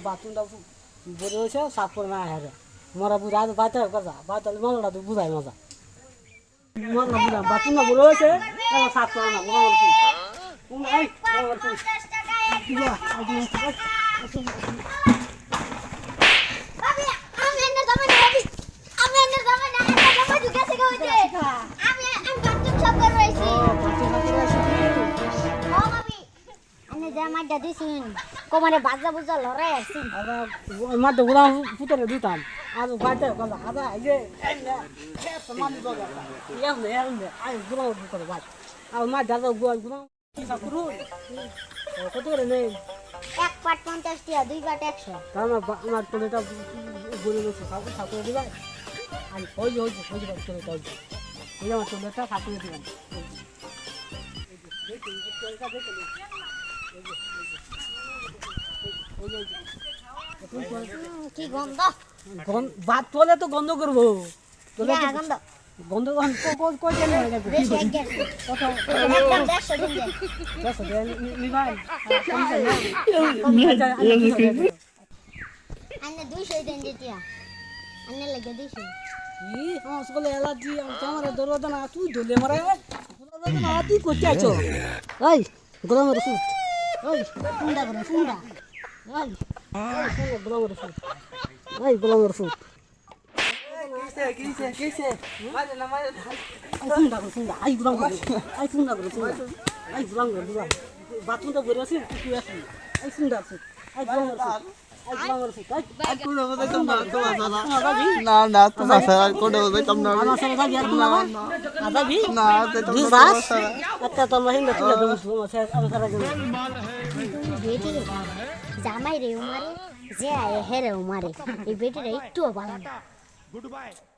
বাথরুমটা বলে হয়েছে সাফ করে না হ্যাঁ মরা বুঝা বাইতে কথা বাইতে মজা তুই বুঝাই মজা মজা বুঝা বাথরুমটা বলে হয়েছে সাফ করে না কমানে বাজা বুঝা লড়ে আসি মাঠে গুলা ফুটে দিতাম আর বাইতে কথা আদা এই যে সমান বাবা আই গুলা করে বাই আর মা দাদা গুলা করু কত করে নেই 1 পাট 50 টাকা 2 পাট 100 তার আমার তোলেটা বলে দিচ্ছে ঠাকুর দিবা আর ওই তোলে তাই ওই আমার তোলেটা ঠাকুর দিবেন কি গন্ধ ভাত তোলে তো গন্ধ করবো তোলে গন্ধ গন্ধ কই কেন হয় নাকি বেশি এক গেছে কত একদম 100 দিন দে নিবাই আন্নে 200 দিন দিতিয়া আন্নে লাগে 200 ই সকলে এলার্জি আমার দরদ না তুই ধরে মারে দরদ না তুই করতে আছো এই গোলামের ফুট এই ফুন্ডা করে ফুন্ডা এই গোলামের ফুট এই গোলামের ফুট কিসে মারে না মারে ফুন্ডা আই গোলাম করে আই ফুন্ডা করে আই গোলাম করে বাথরুমটা ভরে আছে তুই আসি আই ফুন্ডা আছে আই গোলামের ফুট না না তোমার সারা কোন বলতাম না আমার সাথে যাবি আর কোন না যাবি না দুই মাস একটা তো মহিলা তুলে দেব আমার সারা গেল বেটি জামাই রে উমারে যে আয়ে হেরে উমারে এই বেটিটা একটু ভালো না Goodbye.